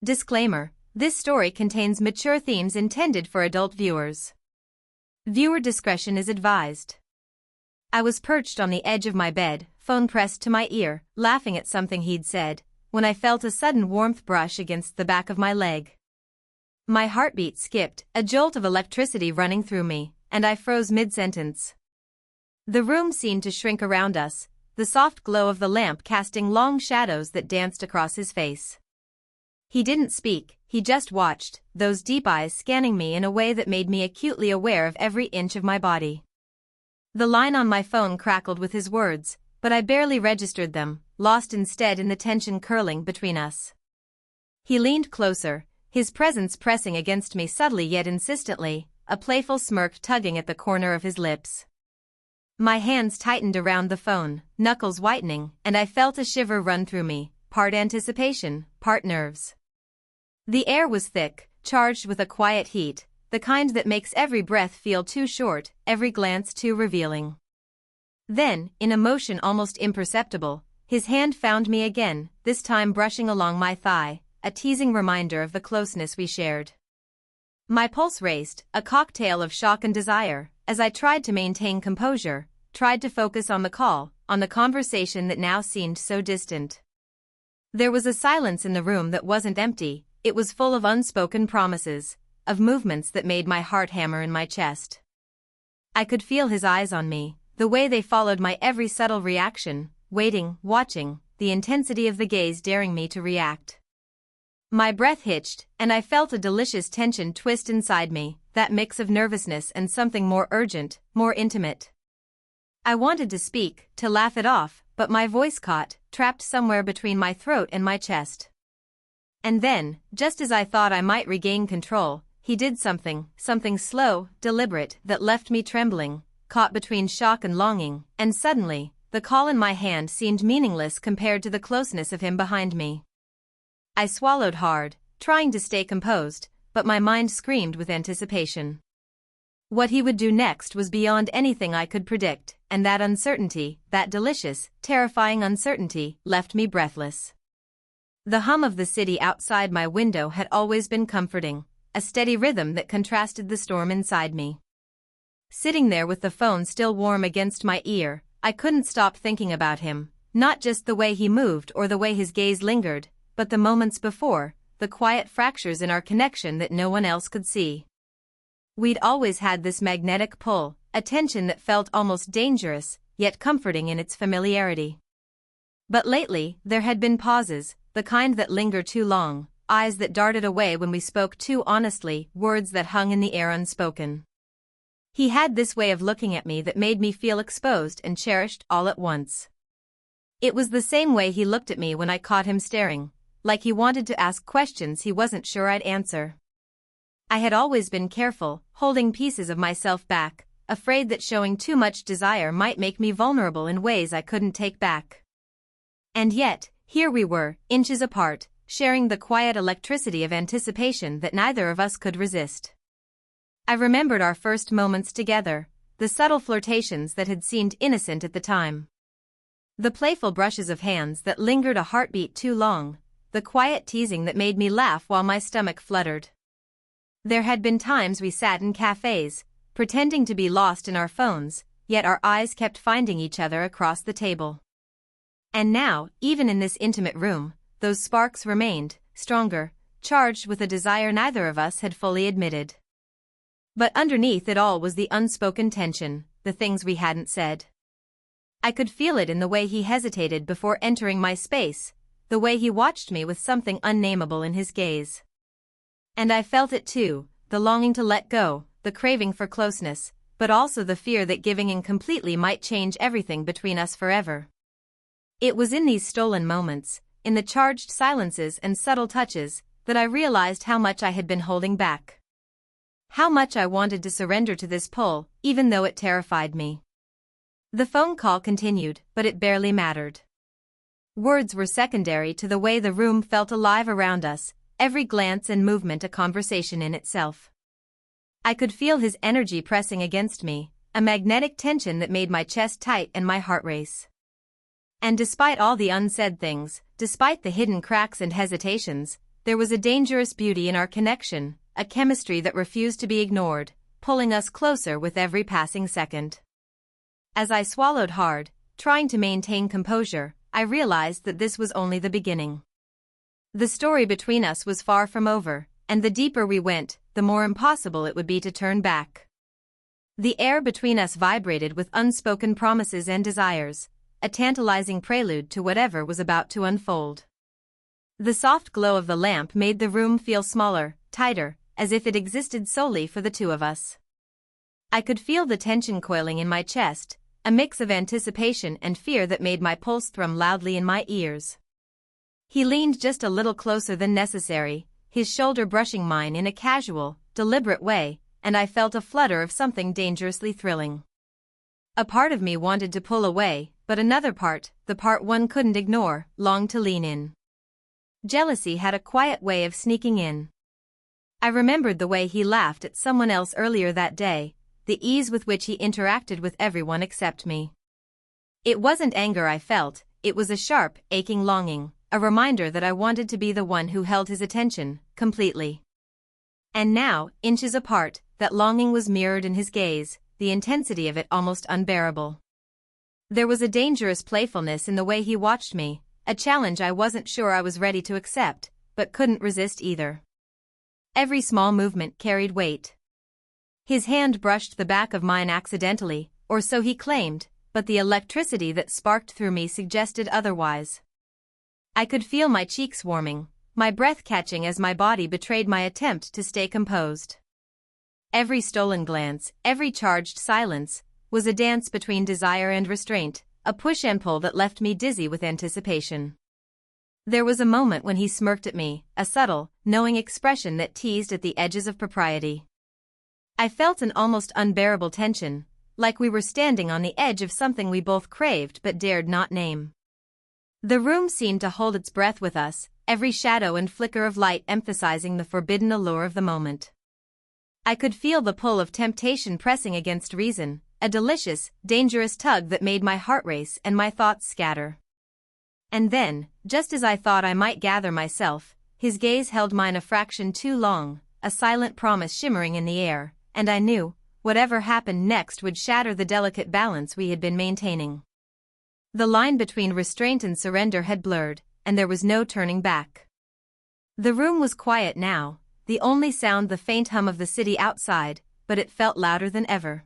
Disclaimer: this story contains mature themes intended for adult viewers. Viewer discretion is advised. I was perched on the edge of my bed, phone pressed to my ear, laughing at something he'd said, when I felt a sudden warmth brush against the back of my leg. My heartbeat skipped, a jolt of electricity running through me, and I froze mid-sentence. The room seemed to shrink around us, the soft glow of the lamp casting long shadows that danced across his face. He didn't speak, he just watched, those deep eyes scanning me in a way that made me acutely aware of every inch of my body. The line on my phone crackled with his words, but I barely registered them, lost instead in the tension curling between us. He leaned closer, his presence pressing against me subtly yet insistently, a playful smirk tugging at the corner of his lips. My hands tightened around the phone, knuckles whitening, and I felt a shiver run through me, part anticipation, part nerves. The air was thick, charged with a quiet heat, the kind that makes every breath feel too short, every glance too revealing. Then, in a motion almost imperceptible, his hand found me again, this time brushing along my thigh, a teasing reminder of the closeness we shared. My pulse raced, a cocktail of shock and desire, as I tried to maintain composure, tried to focus on the call, on the conversation that now seemed so distant. There was a silence in the room that wasn't empty. It was full of unspoken promises, of movements that made my heart hammer in my chest. I could feel his eyes on me, the way they followed my every subtle reaction, waiting, watching, the intensity of the gaze daring me to react. My breath hitched, and I felt a delicious tension twist inside me, that mix of nervousness and something more urgent, more intimate. I wanted to speak, to laugh it off, but my voice caught, trapped somewhere between my throat and my chest. And then, just as I thought I might regain control, he did something slow, deliberate, that left me trembling, caught between shock and longing, and suddenly, the call in my hand seemed meaningless compared to the closeness of him behind me. I swallowed hard, trying to stay composed, but my mind screamed with anticipation. What he would do next was beyond anything I could predict, and that uncertainty, that delicious, terrifying uncertainty, left me breathless. The hum of the city outside my window had always been comforting, a steady rhythm that contrasted the storm inside me. Sitting there with the phone still warm against my ear, I couldn't stop thinking about him, not just the way he moved or the way his gaze lingered, but the moments before, the quiet fractures in our connection that no one else could see. We'd always had this magnetic pull, a tension that felt almost dangerous, yet comforting in its familiarity. But lately, there had been pauses, the kind that linger too long, eyes that darted away when we spoke too honestly, words that hung in the air unspoken. He had this way of looking at me that made me feel exposed and cherished all at once. It was the same way he looked at me when I caught him staring, like he wanted to ask questions he wasn't sure I'd answer. I had always been careful, holding pieces of myself back, afraid that showing too much desire might make me vulnerable in ways I couldn't take back. And yet, here we were, inches apart, sharing the quiet electricity of anticipation that neither of us could resist. I remembered our first moments together, the subtle flirtations that had seemed innocent at the time. The playful brushes of hands that lingered a heartbeat too long, the quiet teasing that made me laugh while my stomach fluttered. There had been times we sat in cafes, pretending to be lost in our phones, yet our eyes kept finding each other across the table. And now, even in this intimate room, those sparks remained, stronger, charged with a desire neither of us had fully admitted. But underneath it all was the unspoken tension, the things we hadn't said. I could feel it in the way he hesitated before entering my space, the way he watched me with something unnameable in his gaze. And I felt it too, the longing to let go, the craving for closeness, but also the fear that giving in completely might change everything between us forever. It was in these stolen moments, in the charged silences and subtle touches, that I realized how much I had been holding back. How much I wanted to surrender to this pull, even though it terrified me. The phone call continued, but it barely mattered. Words were secondary to the way the room felt alive around us, every glance and movement a conversation in itself. I could feel his energy pressing against me, a magnetic tension that made my chest tight and my heart race. And despite all the unsaid things, despite the hidden cracks and hesitations, there was a dangerous beauty in our connection, a chemistry that refused to be ignored, pulling us closer with every passing second. As I swallowed hard, trying to maintain composure, I realized that this was only the beginning. The story between us was far from over, and the deeper we went, the more impossible it would be to turn back. The air between us vibrated with unspoken promises and desires, a tantalizing prelude to whatever was about to unfold. The soft glow of the lamp made the room feel smaller, tighter, as if it existed solely for the two of us. I could feel the tension coiling in my chest, a mix of anticipation and fear that made my pulse thrum loudly in my ears. He leaned just a little closer than necessary, his shoulder brushing mine in a casual, deliberate way, and I felt a flutter of something dangerously thrilling. A part of me wanted to pull away, but another part, the part one couldn't ignore, longed to lean in. Jealousy had a quiet way of sneaking in. I remembered the way he laughed at someone else earlier that day, the ease with which he interacted with everyone except me. It wasn't anger I felt, it was a sharp, aching longing, a reminder that I wanted to be the one who held his attention, completely. And now, inches apart, that longing was mirrored in his gaze, the intensity of it almost unbearable. There was a dangerous playfulness in the way he watched me, a challenge I wasn't sure I was ready to accept, but couldn't resist either. Every small movement carried weight. His hand brushed the back of mine accidentally, or so he claimed, but the electricity that sparked through me suggested otherwise. I could feel my cheeks warming, my breath catching as my body betrayed my attempt to stay composed. Every stolen glance, every charged silence, was a dance between desire and restraint, a push and pull that left me dizzy with anticipation. There was a moment when he smirked at me, a subtle, knowing expression that teased at the edges of propriety. I felt an almost unbearable tension, like we were standing on the edge of something we both craved but dared not name. The room seemed to hold its breath with us, every shadow and flicker of light emphasizing the forbidden allure of the moment. I could feel the pull of temptation pressing against reason, a delicious, dangerous tug that made my heart race and my thoughts scatter. And then, just as I thought I might gather myself, his gaze held mine a fraction too long, a silent promise shimmering in the air, and I knew, whatever happened next would shatter the delicate balance we had been maintaining. The line between restraint and surrender had blurred, and there was no turning back. The room was quiet now, the only sound the faint hum of the city outside, but it felt louder than ever.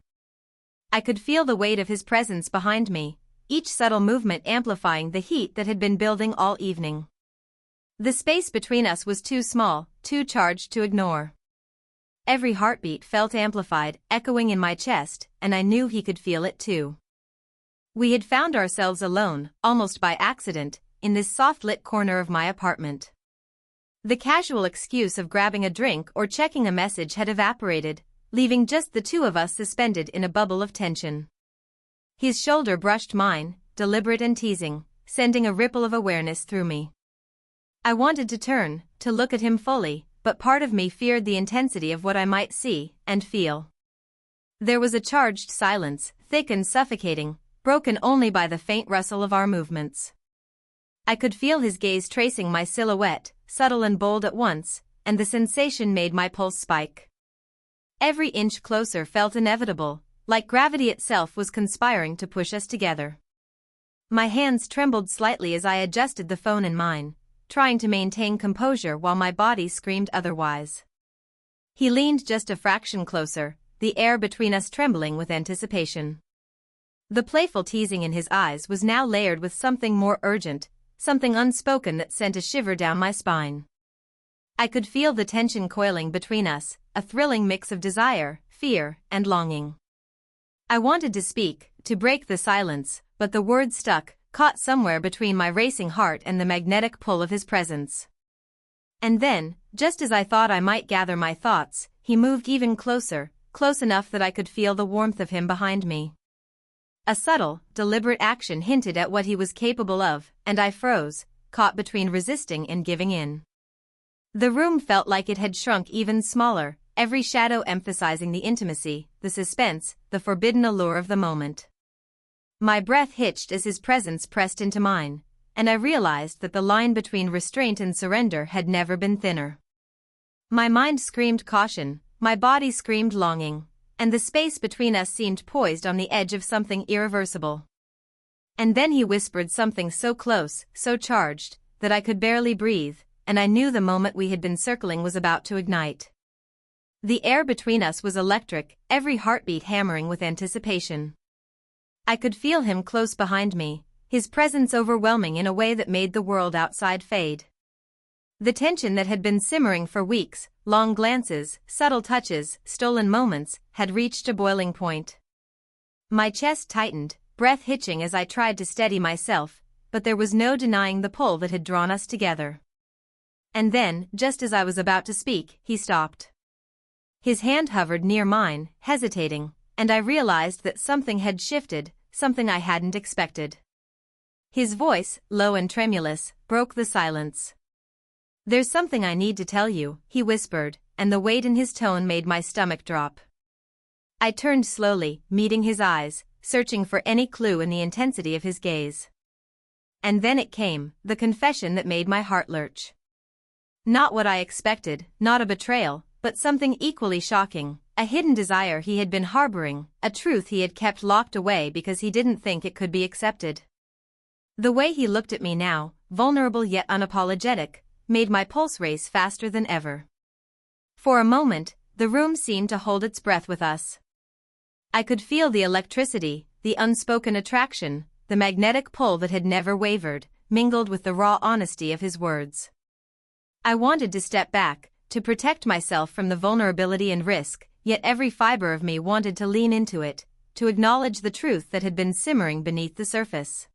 I could feel the weight of his presence behind me, each subtle movement amplifying the heat that had been building all evening. The space between us was too small, too charged to ignore. Every heartbeat felt amplified, echoing in my chest, and I knew he could feel it too. We had found ourselves alone, almost by accident, in this soft-lit corner of my apartment. The casual excuse of grabbing a drink or checking a message had evaporated, leaving just the two of us suspended in a bubble of tension. His shoulder brushed mine, deliberate and teasing, sending a ripple of awareness through me. I wanted to turn, to look at him fully, but part of me feared the intensity of what I might see and feel. There was a charged silence, thick and suffocating, broken only by the faint rustle of our movements. I could feel his gaze tracing my silhouette, subtle and bold at once, and the sensation made my pulse spike. Every inch closer felt inevitable, like gravity itself was conspiring to push us together. My hands trembled slightly as I adjusted the phone in mine, trying to maintain composure while my body screamed otherwise. He leaned just a fraction closer, the air between us trembling with anticipation. The playful teasing in his eyes was now layered with something more urgent, something unspoken that sent a shiver down my spine. I could feel the tension coiling between us, a thrilling mix of desire, fear, and longing. I wanted to speak, to break the silence, but the words stuck, caught somewhere between my racing heart and the magnetic pull of his presence. And then, just as I thought I might gather my thoughts, he moved even closer, close enough that I could feel the warmth of him behind me. A subtle, deliberate action hinted at what he was capable of, and I froze, caught between resisting and giving in. The room felt like it had shrunk even smaller, every shadow emphasizing the intimacy, the suspense, the forbidden allure of the moment. My breath hitched as his presence pressed into mine, and I realized that the line between restraint and surrender had never been thinner. My mind screamed caution, my body screamed longing, and the space between us seemed poised on the edge of something irreversible. And then he whispered something so close, so charged, that I could barely breathe, and I knew the moment we had been circling was about to ignite. The air between us was electric, every heartbeat hammering with anticipation. I could feel him close behind me, his presence overwhelming in a way that made the world outside fade. The tension that had been simmering for weeks, long glances, subtle touches, stolen moments, had reached a boiling point. My chest tightened, breath hitching as I tried to steady myself, but there was no denying the pull that had drawn us together. And then, just as I was about to speak, he stopped. His hand hovered near mine, hesitating, and I realized that something had shifted, something I hadn't expected. His voice, low and tremulous, broke the silence. "There's something I need to tell you," he whispered, and the weight in his tone made my stomach drop. I turned slowly, meeting his eyes, searching for any clue in the intensity of his gaze. And then it came, the confession that made my heart lurch. Not what I expected, not a betrayal, but something equally shocking, a hidden desire he had been harboring, a truth he had kept locked away because he didn't think it could be accepted. The way he looked at me now, vulnerable yet unapologetic, made my pulse race faster than ever. For a moment, the room seemed to hold its breath with us. I could feel the electricity, the unspoken attraction, the magnetic pull that had never wavered, mingled with the raw honesty of his words. I wanted to step back, to protect myself from the vulnerability and risk, yet every fiber of me wanted to lean into it, to acknowledge the truth that had been simmering beneath the surface.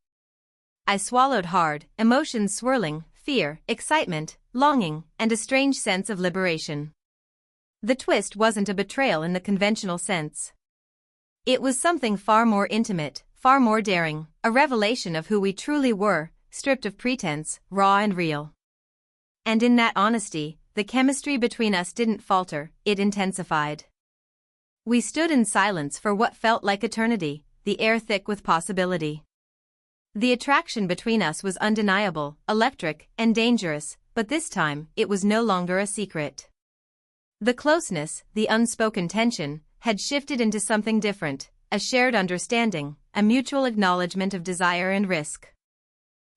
I swallowed hard, emotions swirling, fear, excitement, longing, and a strange sense of liberation. The twist wasn't a betrayal in the conventional sense. It was something far more intimate, far more daring, a revelation of who we truly were, stripped of pretense, raw and real. And in that honesty, the chemistry between us didn't falter, it intensified. We stood in silence for what felt like eternity, the air thick with possibility. The attraction between us was undeniable, electric, and dangerous, but this time, it was no longer a secret. The closeness, the unspoken tension, had shifted into something different, a shared understanding, a mutual acknowledgement of desire and risk.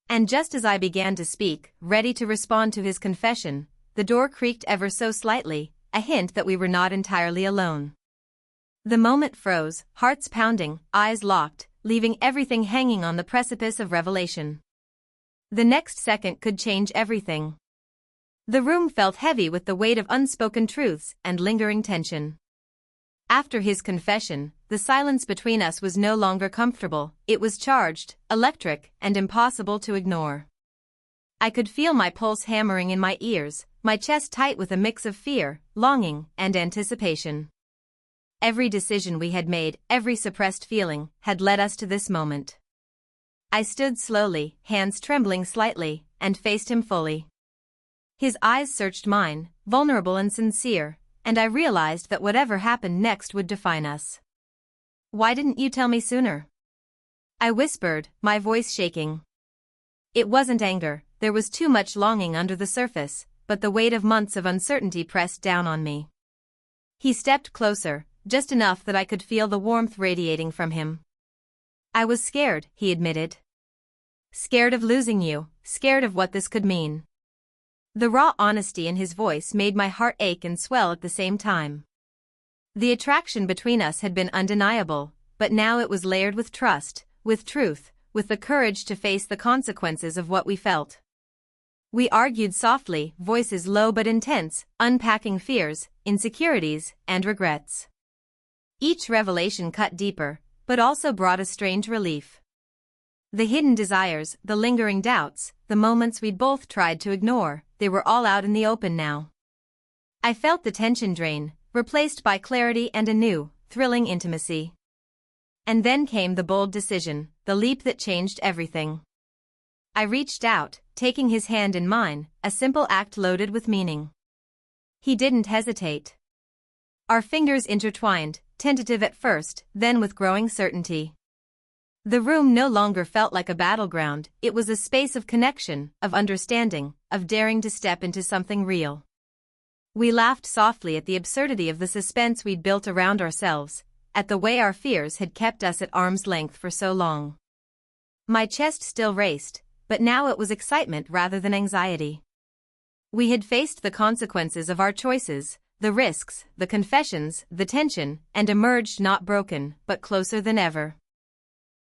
And just as I began to speak, ready to respond to his confession, the door creaked ever so slightly, a hint that we were not entirely alone. The moment froze, hearts pounding, eyes locked, leaving everything hanging on the precipice of revelation. The next second could change everything. The room felt heavy with the weight of unspoken truths and lingering tension. After his confession, the silence between us was no longer comfortable, it was charged, electric, and impossible to ignore. I could feel my pulse hammering in my ears, my chest tight with a mix of fear, longing, and anticipation. Every decision we had made, every suppressed feeling, had led us to this moment. I stood slowly, hands trembling slightly, and faced him fully. His eyes searched mine, vulnerable and sincere, and I realized that whatever happened next would define us. "Why didn't you tell me sooner?" I whispered, my voice shaking. It wasn't anger, there was too much longing under the surface, but the weight of months of uncertainty pressed down on me. He stepped closer, just enough that I could feel the warmth radiating from him. "I was scared," he admitted. "Scared of losing you, scared of what this could mean." The raw honesty in his voice made my heart ache and swell at the same time. The attraction between us had been undeniable, but now it was layered with trust, with truth, with the courage to face the consequences of what we felt. We argued softly, voices low but intense, unpacking fears, insecurities, and regrets. Each revelation cut deeper, but also brought a strange relief. The hidden desires, the lingering doubts, the moments we'd both tried to ignore, they were all out in the open now. I felt the tension drain, replaced by clarity and a new, thrilling intimacy. And then came the bold decision, the leap that changed everything. I reached out, taking his hand in mine, a simple act loaded with meaning. He didn't hesitate. Our fingers intertwined, tentative at first, then with growing certainty. The room no longer felt like a battleground, it was a space of connection, of understanding, of daring to step into something real. We laughed softly at the absurdity of the suspense we'd built around ourselves, at the way our fears had kept us at arm's length for so long. My chest still raced, but now it was excitement rather than anxiety. We had faced the consequences of our choices, the risks, the confessions, the tension, and emerged not broken, but closer than ever.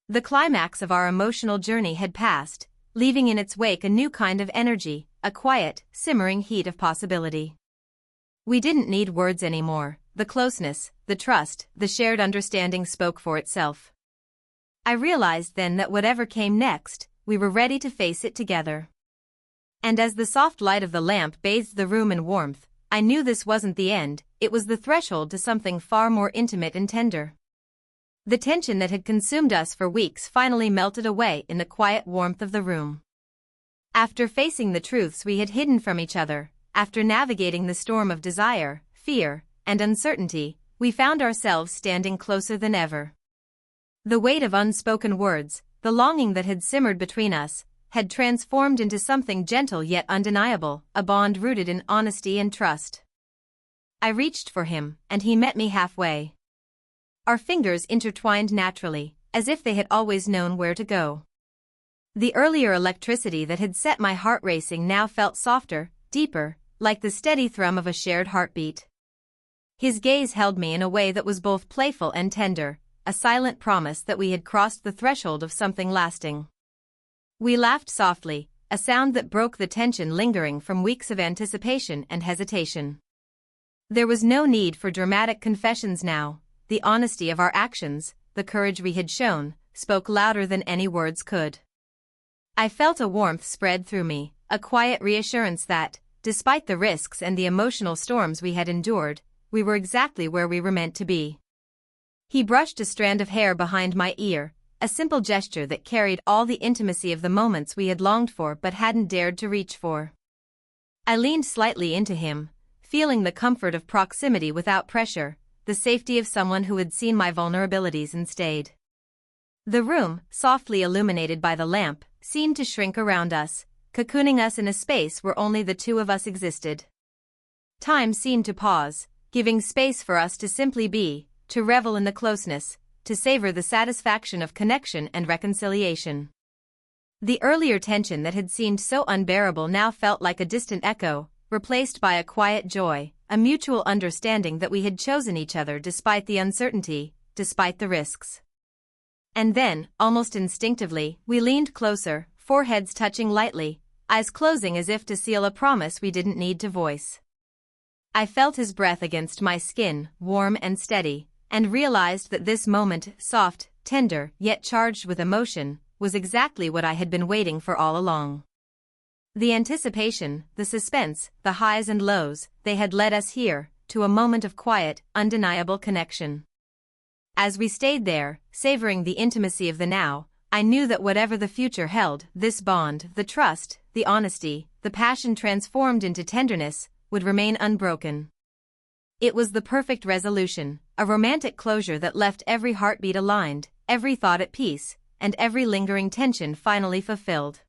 The climax of our emotional journey had passed, leaving in its wake a new kind of energy, a quiet, simmering heat of possibility. We didn't need words anymore. The closeness, the trust, the shared understanding spoke for itself. I realized then that whatever came next, we were ready to face it together. And as the soft light of the lamp bathed the room in warmth, I knew this wasn't the end, it was the threshold to something far more intimate and tender. The tension that had consumed us for weeks finally melted away in the quiet warmth of the room. After facing the truths we had hidden from each other, after navigating the storm of desire, fear, and uncertainty, we found ourselves standing closer than ever. The weight of unspoken words, the longing that had simmered between us, had transformed into something gentle yet undeniable, a bond rooted in honesty and trust. I reached for him, and he met me halfway. Our fingers intertwined naturally, as if they had always known where to go. The earlier electricity that had set my heart racing now felt softer, deeper, like the steady thrum of a shared heartbeat. His gaze held me in a way that was both playful and tender, a silent promise that we had crossed the threshold of something lasting. We laughed softly, a sound that broke the tension lingering from weeks of anticipation and hesitation. There was no need for dramatic confessions now. The honesty of our actions, the courage we had shown, spoke louder than any words could. I felt a warmth spread through me, a quiet reassurance that, despite the risks and the emotional storms we had endured, we were exactly where we were meant to be. He brushed a strand of hair behind my ear, a simple gesture that carried all the intimacy of the moments we had longed for but hadn't dared to reach for. I leaned slightly into him, feeling the comfort of proximity without pressure, the safety of someone who had seen my vulnerabilities and stayed. The room, softly illuminated by the lamp, seemed to shrink around us, cocooning us in a space where only the two of us existed. Time seemed to pause, giving space for us to simply be, to revel in the closeness, to savor the satisfaction of connection and reconciliation. The earlier tension that had seemed so unbearable now felt like a distant echo, replaced by a quiet joy, a mutual understanding that we had chosen each other despite the uncertainty, despite the risks. And then, almost instinctively, we leaned closer, foreheads touching lightly, eyes closing as if to seal a promise we didn't need to voice. I felt his breath against my skin, warm and steady, and realized that this moment, soft, tender, yet charged with emotion, was exactly what I had been waiting for all along. The anticipation, the suspense, the highs and lows, they had led us here, to a moment of quiet, undeniable connection. As we stayed there, savoring the intimacy of the now, I knew that whatever the future held, this bond, the trust, the honesty, the passion transformed into tenderness, would remain unbroken. It was the perfect resolution, a romantic closure that left every heartbeat aligned, every thought at peace, and every lingering tension finally fulfilled.